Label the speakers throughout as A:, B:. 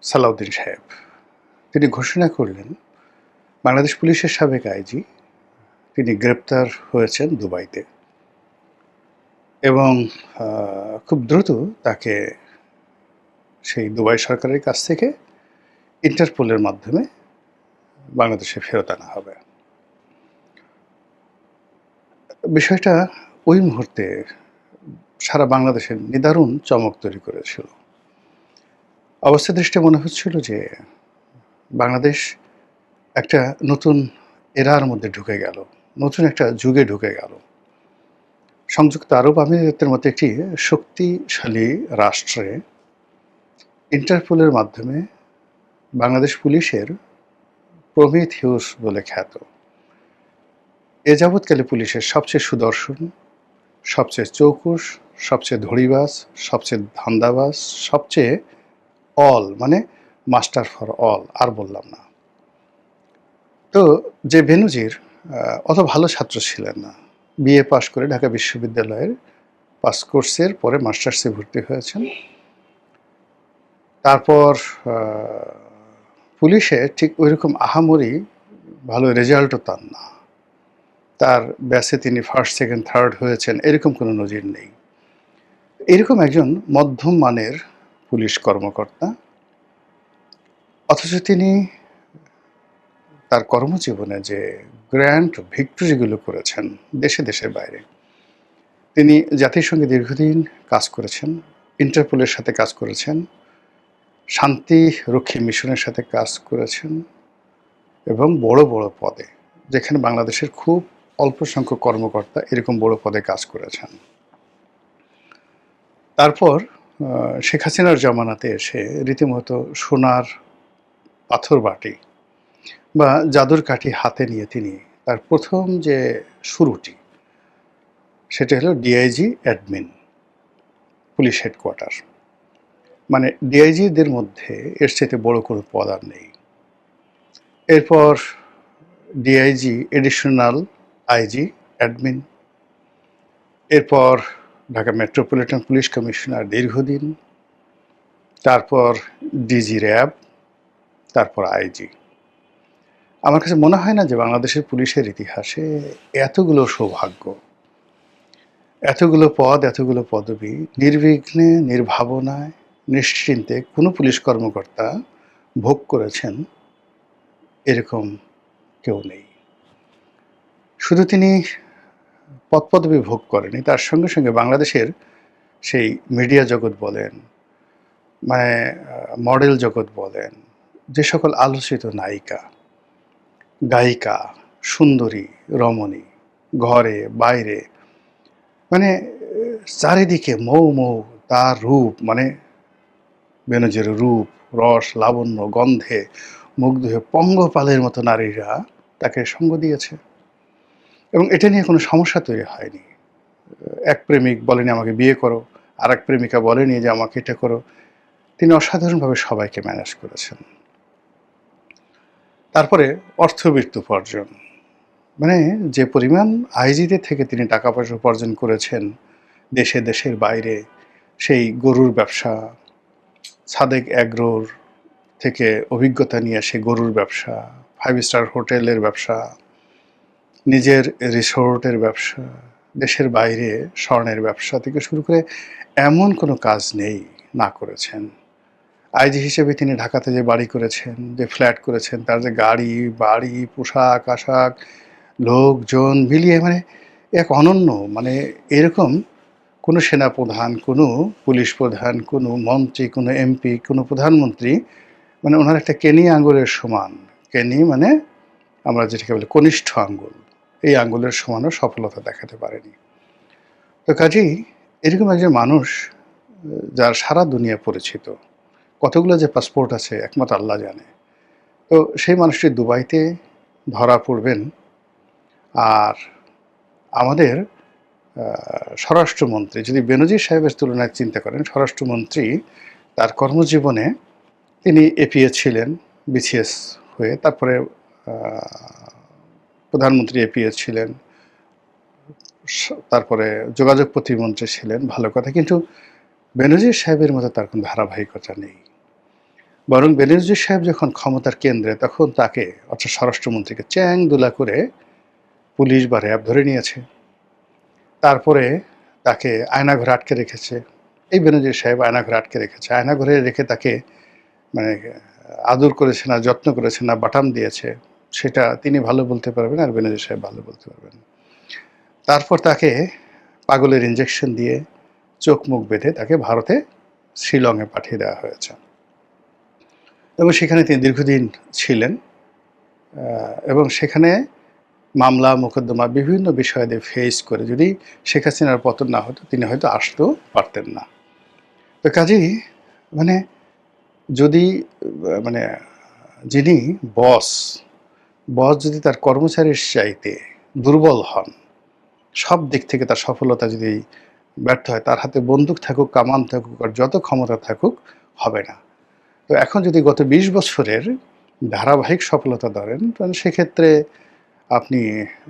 A: সালাউদ্দিন সাহেব। তিনি ঘোষণা করলেন বাংলাদেশ পুলিশের সাবেক আইজি তিনি গ্রেপ্তার হয়েছেন দুবাইতে এবং খুব দ্রুত তাকে সেই দুবাই সরকারের কাছ থেকে ইন্টারপোলের মাধ্যমে বাংলাদেশে ফেরত আনা হবে। বিষয়টা ওই মুহূর্তে সারা বাংলাদেশের নিদারুণ চমক তৈরি করেছিল। অবস্থা দৃষ্টে মনে হচ্ছিল যে বাংলাদেশ একটা নতুন এরার মধ্যে ঢুকে গেল, নতুন একটা যুগে ঢুকে গেল। সংযুক্ত আরব আমিরাতের মতো একটি শক্তিশালী রাষ্ট্রে ইন্টারপোলের মাধ্যমে বাংলাদেশ পুলিশের প্রমিথিউস বলে খ্যাত এ যাবৎকালে পুলিশের সবচেয়ে সুদর্শন, সবচেয়ে চৌকুশ, সবচেয়ে ধড়িবাজ, সবচেয়ে ধান্দাবাজ, সবচেয়ে অল মানে মাস্টার ফর অল আর বললাম না। তো যে বেনজির অত ভালো ছাত্র ছিলেন না, বিএ পাশ করে ঢাকা বিশ্ববিদ্যালয়ের পাস কোর্সের পরে মাস্টার্সে ভর্তি হয়েছেন। তারপর পুলিশে ঠিক ওইরকম আহামরি ভালো রেজাল্টও তার না, তার ব্যাচে তিনি ফার্স্ট সেকেন্ড থার্ড হয়েছেন এরকম কোনো নজির নেই। এরকম একজন মধ্যম মানের পুলিশ কর্মকর্তা, অথচ তিনি তার কর্মজীবনে যে গ্র্যান্ড ভিক্টরিগুলো করেছেন দেশে দেশের বাইরে, তিনি জাতিসংঘে দীর্ঘদিন কাজ করেছেন, ইন্টারপোলের সাথে কাজ করেছেন, শান্তিরক্ষী মিশনের সাথে কাজ করেছেন এবং বড় বড় পদে, যেখানে বাংলাদেশের খুব অল্প সংখ্যক কর্মকর্তা এরকম বড় পদে কাজ করেছেন। তারপর শেখ হাসিনার জামানাতে এসে রীতিমতো সোনার পাথর বাটি বা জাদুর কাঠি হাতে নিয়ে তিনি তার প্রথম যে শুরুটি সেটা হলো ডিআইজি অ্যাডমিন, পুলিশ হেডকোয়ার্টার। মানে ডিআইজিদের মধ্যে এর চাইতে বড় কোনো পদ আর নেই। এরপর ডিআইজি এডিশনাল আইজি অ্যাডমিন, এরপর ঢাকা মেট্রোপলিটন পুলিশ কমিশনার দীর্ঘদিন, তারপর ডিজি র্যাব, তারপর আইজি। আমার কাছে মনে হয় না যে বাংলাদেশের পুলিশের ইতিহাসে এতগুলো সৌভাগ্য, এতগুলো পদ, এতগুলো পদবি নির্বিঘ্নে, নির্ভাবনায়, নিশ্চিন্তে কোনো পুলিশ কর্মকর্তা ভোগ করেছেন এরকম কেউ নেই। শুধু তিনি পদপদবি ভোগ করেনি, তার সঙ্গে সঙ্গে বাংলাদেশের সেই মিডিয়া জগৎ বলেন, মানে মডেল জগৎ বলেন, যে সকল আলোচিত নায়িকা, গায়িকা, সুন্দরী, রমণী, ঘরে বাইরে, মানে চারিদিকে মৌ মৌ তার রূপ, মানে বেনজির রূপ, রস, লাবণ্য, গন্ধে মুগ্ধ হয়ে পঙ্গপালের মতো নারীরা তাকে সঙ্গ দিয়েছে এবং এটা নিয়ে কোনো সমস্যা তৈরি হয়নি। এক প্রেমিক বলেনি আমাকে বিয়ে করো, আর এক প্রেমিকা বলেনি যে আমাকে এটা করো। তিনি অসাধারণভাবে সবাইকে ম্যানেজ করেছেন। তারপরে অর্থবিত্ত উপার্জন, মানে যে পরিমাণ আইজিদের থেকে তিনি টাকা পয়সা উপার্জন করেছেন দেশে দেশের বাইরে, সেই গরুর ব্যবসা, সাদেক অ্যাগ্রোর থেকে অভিজ্ঞতা নিয়ে সে গরুর ব্যবসা, 5 স্টার হোটেলের ব্যবসা, নিজের রিসোর্টের ব্যবসা, দেশের বাইরে স্বর্ণের ব্যবসা থেকে শুরু করে এমন কোনো কাজ নেই না করেছেন। আইজি হিসেবে তিনি ঢাকাতে যে বাড়ি করেছেন, যে ফ্ল্যাট করেছেন, তার যে গাড়ি বাড়ি, পোশাক আশাক, লোকজন মিলিয়ে মানে এক অনন্য, মানে এরকম কোনো সেনাপ্রধান, কোনো পুলিশ প্রধান, কোনো মন্ত্রী, কোনো এমপি, কোনো প্রধানমন্ত্রী, মানে ওনার একটা কেনি আঙুলের সমান, কেনি মানে আমরা যেটাকে বলি কনিষ্ঠ আঙ্গুল, এই আঙ্গুলের সমানও সফলতা দেখাতে পারেনি। তো কাজেই এরকম একজন মানুষ যার সারা দুনিয়া পরিচিত, কতগুলো যে পাসপোর্ট আছে একমাত্র আল্লাহ জানে। তো সেই মানুষটি দুবাইতে ধরা পড়বেন। আর আমাদের স্বরাষ্ট্রমন্ত্রী, যদি বেনজির সাহেবের তুলনায় চিন্তা করেন, স্বরাষ্ট্রমন্ত্রী তার কর্মজীবনে তিনি এপিএ ছিলেন বিসিএস হয়ে, তারপরে প্রধানমন্ত্রী এপিএ ছিলেন, তারপরে যোগাযোগ প্রতিমন্ত্রী ছিলেন, ভালো কথা, কিন্তু বেনজির সাহেবের মতো তার কোনো ধারাবাহিকতা নেই। বরং বেনজির সাহেব যখন ক্ষমতার কেন্দ্রে, তখন তাকে অর্থাৎ স্বরাষ্ট্রমন্ত্রীকে চ্যাং দুলা করে পুলিশ বা র্যাব ধরে নিয়েছে। তারপরে তাকে আয়নাঘরে আটকে রেখেছে। এই বেনজির সাহেব আয়নাঘরে আটকে রেখেছে। আয়নাঘরে রেখে তাকে মানে আদর করেছে না, যত্ন করেছে না, বাটাম দিয়েছে, সেটা তিনি ভালো বলতে পারবেন আর বেনজির সাহেব ভালো বলতে পারবেন। তারপর তাকে পাগলের ইঞ্জেকশন দিয়ে চোখ মুখ বেঁধে তাকে ভারতে শিলংয়ে পাঠিয়ে দেওয়া হয়েছে এবং সেখানে তিনি দীর্ঘদিন ছিলেন। এবং সেখানে মামলা মোকদ্দমা বিভিন্ন বিষয়াদি ফেস করে যদি শেখ হাসিনার পতন না হতো, তিনি হয়তো আসতেও পারতেন না। তো কাজেই মানে যদি মানে যিনি বস যদি তার কর্মচারীর চাইতে দুর্বল হন, সব দিক থেকে তার সফলতা যদি ব্যর্থ হয়, তার হাতে বন্দুক থাকুক, কামান থাকুক, আর যত ক্ষমতা থাকুক, হবে না। তো এখন যদি গত ২০ বছরের ধারাবাহিক সফলতা ধরেন, তাহলে সেক্ষেত্রে আপনি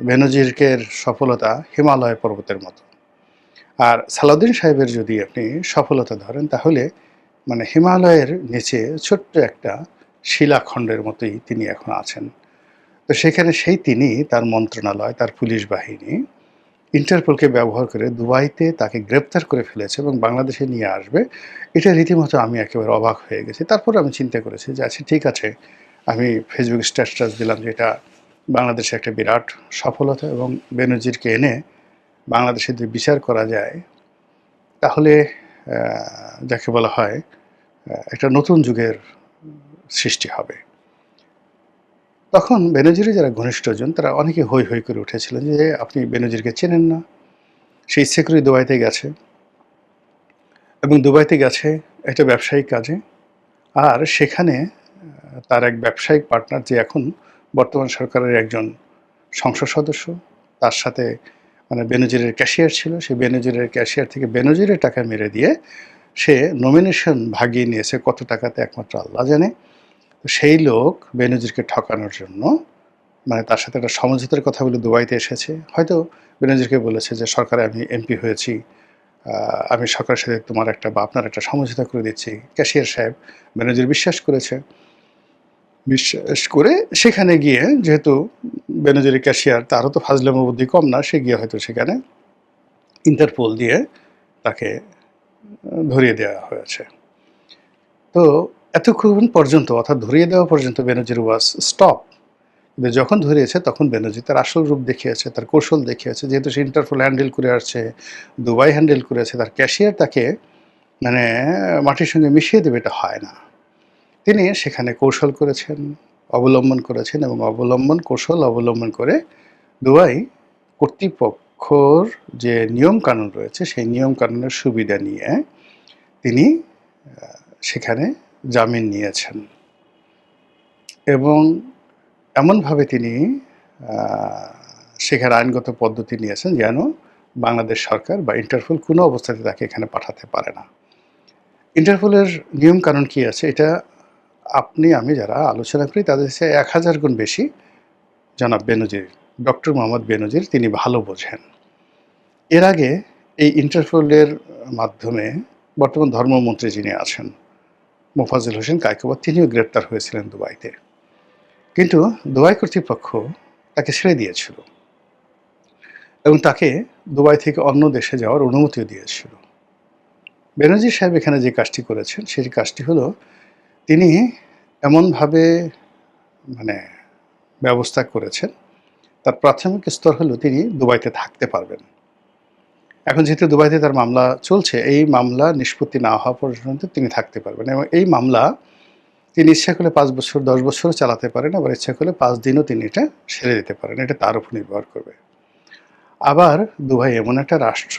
A: বেনজিরের সফলতা হিমালয় পর্বতের মতো। আর সালাউদ্দিন সাহেবের যদি আপনি সফলতা ধরেন, তাহলে মানে হিমালয়ের নিচে ছোট্ট একটা শিলাখণ্ডের মতোই তিনি এখন আছেন। তো সেখানে তিনি তার মন্ত্রণালয়, তার পুলিশ বাহিনী ইন্টারপোলকে ব্যবহার করে দুবাইতে তাকে গ্রেপ্তার করে ফেলেছে এবং বাংলাদেশে নিয়ে আসবে। এটা রীতিমতো আমি একেবারে অবাক হয়ে গেছি। তারপর আমি চিন্তা করেছি যে আচ্ছা ঠিক আছে, আমি ফেসবুক স্ট্যাটাস দিলাম যে এটা বাংলাদেশে একটা বিরাট সফলতা এবং বেনজিরকে এনে বাংলাদেশে যদি বিচার করা যায়, তাহলে যাকে বলা হয় একটা নতুন যুগের সৃষ্টি হবে। তখন বেনজিরের যারা ঘনিষ্ঠজন তারা অনেকে হৈ হৈ করে উঠেছিলেন যে আপনি বেনজিরকে চেনেন না, সে ইচ্ছে করে দুবাইতে গেছে এবং দুবাইতে গেছে একটা ব্যবসায়িক কাজে। আর সেখানে তার এক ব্যবসায়িক পার্টনার, যে এখন বর্তমান সরকারের একজন সংসদ সদস্য, তার সাথে মানে বেনজিরের ক্যাশিয়ার ছিল, সেই বেনজিরের ক্যাশিয়ার থেকে বেনজিরের টাকা মেরে দিয়ে সে নমিনেশন ভাগিয়ে নিয়েছে। কত টাকাতে একমাত্র আল্লাহ জানে। সেই লোক বেনজিরকে ঠকানোর জন্য মানে তার সাথে একটা সমঝোতার কথা বলে দুবাইতে এসেছে। হয়তো বেনজিরকে বলেছে যে সরকারে আমি এমপি হয়েছি, আমি সরকারের সাথে তোমার একটা বা আপনার একটা সমঝোতা করে দিচ্ছি। ক্যাশিয়ার সাহেব বেনজির বিশ্বাস করেছে। বিশ্বাস করে সেখানে গিয়ে, যেহেতু বেনজিরের ক্যাশিয়ার, তারও তো ফাজলামো বুদ্ধি কম না, সে গিয়ে হয়তো সেখানে ইন্টারপোল দিয়ে তাকে ধরিয়ে দেওয়া হয়েছে। তো এতক্ষণ পর্যন্ত, অর্থাৎ ধরিয়ে দেওয়া পর্যন্ত বেনজির ওয়াজ স্টপ। কিন্তু যখন ধরিয়েছে তখন বেনজির তার আসল রূপ দেখিয়েছে, তার কৌশল দেখিয়েছে। যেহেতু সে ইন্টারপোল হ্যান্ডেল করে আসছে, দুবাই হ্যান্ডেল করেছে, তার ক্যাশিয়ার তাকে মানে মাটির সঙ্গে মিশিয়ে দেবে, এটা হয় না। তিনি সেখানে কৌশল করেছেন, অবলম্বন করেছেন এবং কৌশল অবলম্বন করে দুবাই কর্তৃপক্ষর যে নিয়মকানুন রয়েছে সেই নিয়মকানুনের সুবিধা নিয়ে তিনি সেখানে জামিন নিয়েছেন এবং এমনভাবে তিনি সেখানে আইনগত পদ্ধতি নিয়েছেন যেন বাংলাদেশ সরকার বা ইন্টারপোল কোনো অবস্থাতে তাকে এখানে পাঠাতে পারে না। ইন্টারপোলের নিয়মকানুন কী আছে, এটা আপনি আমি যারা আলোচনা করি তাদের চেয়ে ১,০০০ গুণ বেশি জনাব বেনজির, ডক্টর মোহাম্মদ বেনজির, তিনি ভালো বোঝেন। এর আগে এই ইন্টারপোলের মাধ্যমে বর্তমান ধর্মমন্ত্রী যিনি আছেন মোফাজ্জল হোসেন কায়কোবাদ, তিনিও গ্রেপ্তার হয়েছিলেন দুবাইতে। কিন্তু দুবাই কর্তৃপক্ষ তাকে ছেড়ে দিয়েছিল এবং তাকে দুবাই থেকে অন্য দেশে যাওয়ার অনুমতিও দিয়েছিল। বেনজির সাহেব এখানে যে কাজটি করেছেন সেই কাজটি হলো, তিনি এমনভাবে মানে ব্যবস্থা করেছেন, তার প্রাথমিক স্তর হলো তিনি দুবাইতে থাকতে পারবেন। এখন যেহেতু দুবাইতে তার মামলা চলছে, এই মামলা নিষ্পত্তি না হওয়া পর্যন্ত তিনি থাকতে পারবেন এবং এই মামলা তিনি ইচ্ছা করলে ৫ বছর ১০ বছরও চালাতে পারেন, আবার ইচ্ছা করলে ৫ দিনও তিনি এটা ছেড়ে দিতে পারেন। এটা তার উপর নির্ভর করবে। আবার দুবাই এমন একটা রাষ্ট্র,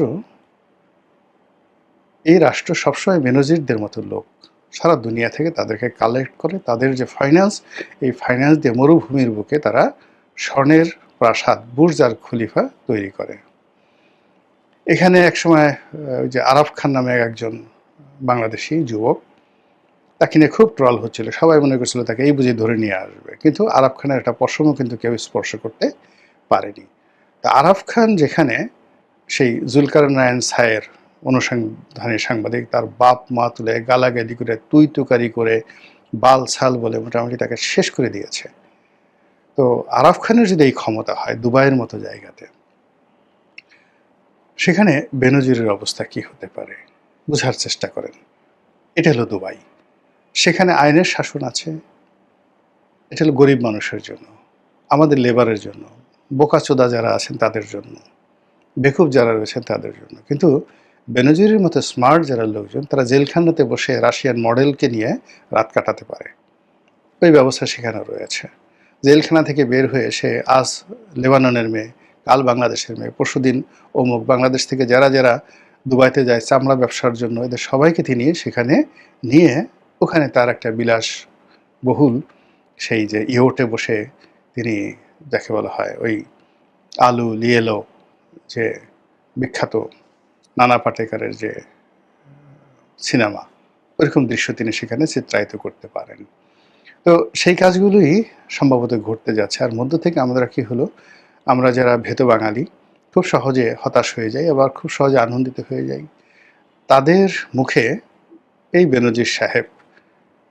A: এই রাষ্ট্র সবসময় বেনজিরদের মতো লোক সারা দুনিয়া থেকে তাদেরকে কালেক্ট করে, তাদের যে ফাইন্যান্স, এই ফাইন্যান্স দিয়ে মরুভূমির বুকে তারা স্বর্ণের প্রাসাদ, বুর্জ আর খলিফা তৈরি করে। এখানে একসময় ওই যে আরাফ খান নামে একজন বাংলাদেশি যুবক, তাকে নিয়ে খুব ট্রল হচ্ছিল। সবাই মনে করছিল তাকে এই বুঝে ধরে নিয়ে আসবে, কিন্তু আরাফ খানের একটা পশমও কিন্তু কেউ স্পর্শ করতে পারেনি। তা আরাফ খান যেখানে সেই জুলকারনায়ন সায়ের অনুসন্ধানী সাংবাদিক, তার বাপ মা তুলে গালাগালি করে তুই তুকারি করে বাল ছাল বলে মোটামুটি তাকে শেষ করে দিয়েছে। তো আরাফ খানের যদি এই ক্ষমতা হয় দুবাইয়ের মতো জায়গাতে, সেখানে বেনজিরের অবস্থা কি হতে পারে বোঝার চেষ্টা করেন। এটা হলো দুবাই। সেখানে আইনের শাসন আছে। এটা হলো গরিব মানুষের জন্য, আমাদের লেবারের জন্য, বোকাচোদা যারা আছেন তাদের জন্য, বেকুব যারা রয়েছেন তাদের জন্য। কিন্তু বেনজিরের মতো স্মার্ট যারা লোকজন, তারা জেলখানাতে বসে রাশিয়ান মডেলকে নিয়ে রাত কাটাতে পারে। ওই ব্যবস্থা সেখানে রয়েছে। জেলখানা থেকে বের হয়ে সে আজ লেবাননের মেয়ে, কাল বাংলাদেশের মেয়ে, পরশুদিন অমুক। বাংলাদেশ থেকে যারা যারা দুবাইতে যায় চামড়া ব্যবসার জন্য, এদের সবাইকে তিনি সেখানে নিয়ে ওখানে তার একটা বিলাস বহুল সেই যে ইয়োটে বসে তিনি, যাকে বলা হয় ওই আলু লিয়েলো, যে বিখ্যাত নানা পাটেকারের যে সিনেমা, ওইরকম দৃশ্য তিনি সেখানে চিত্রায়িত করতে পারেন। তো সেই কাজগুলোই সম্ভবত ঘটতে যাচ্ছে। আর মধ্য থেকে আমরা কি হলো, আমরা যারা ভেত বাঙালি খুব সহজে হতাশ হয়ে যাই, আবার খুব সহজে আনন্দিত হয়ে যাই। তাদের মুখে এই বেনজির সাহেব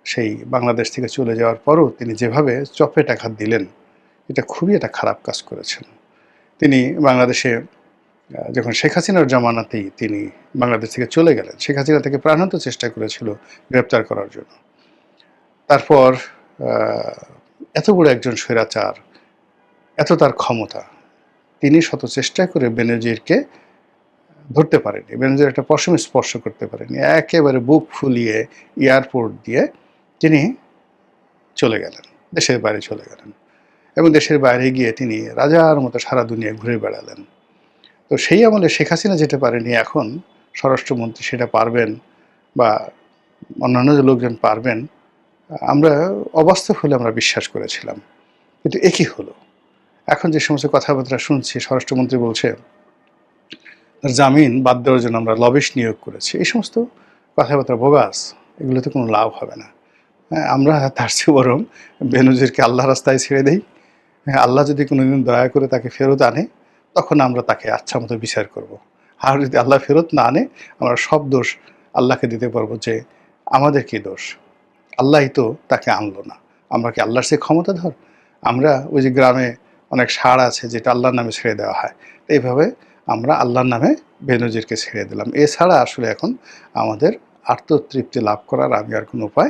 A: সেই বাংলাদেশ থেকে চলে যাওয়ার পরও তিনি যেভাবে চপেটাঘাত দিলেন, এটা খুবই একটা খারাপ কাজ করেছেন। তিনি বাংলাদেশে যখন শেখ হাসিনার জামানাতেই তিনি বাংলাদেশ থেকে চলে গেলেন, শেখ হাসিনা থেকে প্রাণান্ত চেষ্টা করেছিল গ্রেপ্তার করার জন্য। তারপর এত বড় একজন স্বৈরাচার, এত তার ক্ষমতা, তিনি শত চেষ্টা করে বেনজিরকে ধরতে পারেনি, বেনজির একটা পশম স্পর্শ করতে পারেনি। একেবারে বুক ফুলিয়ে এয়ারপোর্ট দিয়ে তিনি চলে গেলেন, দেশের বাইরে চলে গেলেন। এবং দেশের বাইরে গিয়ে তিনি রাজার মতো সারা দুনিয়া ঘুরে বেড়ালেন। তো সেই আমলে শেখ হাসিনা যেতে পারেনি, এখন স্বরাষ্ট্রমন্ত্রী সেটা পারবেন বা অন্যান্য যে লোকজন পারবেন, আমরা অবাস্তব হলে আমরা বিশ্বাস করেছিলাম। কিন্তু একই হলো। এখন যে সমস্ত কথাবার্তা শুনছি, স্বরাষ্ট্রমন্ত্রী বলছে জামিন বাদ দেওয়ার জন্য আমরা লবিস্ট নিয়োগ করেছি, এই সমস্ত কথাবার্তা বোগাস, এগুলোতে কোনো লাভ হবে না। হ্যাঁ, আমরা তার চেয়ে বরং বেনজিরকে আল্লাহ রাস্তায় ছেড়ে দেই। হ্যাঁ, আল্লাহ যদি কোনোদিন দয়া করে তাকে ফেরত আনে, তখন আমরা তাকে আচ্ছা মতো বিচার করব। আর যদি আল্লাহ ফেরত না আনে, আমরা সব দোষ আল্লাহকে দিতে পারবো যে আমাদের কি দোষ, আল্লাহই তো তাকে আনলো না। আমরা কি আল্লাহর সে ক্ষমতাধর? আমরা ওই যে গ্রামে অনেক ষাঁড় আছে যেটা আল্লাহর নামে ছেড়ে দেওয়া হয়, এইভাবে আমরা আল্লাহর নামে বেনজিরকে ছেড়ে দিলাম। এছাড়া আসলে এখন আমাদের আত্মতৃপ্তি লাভ করার আমি আর কোনো উপায়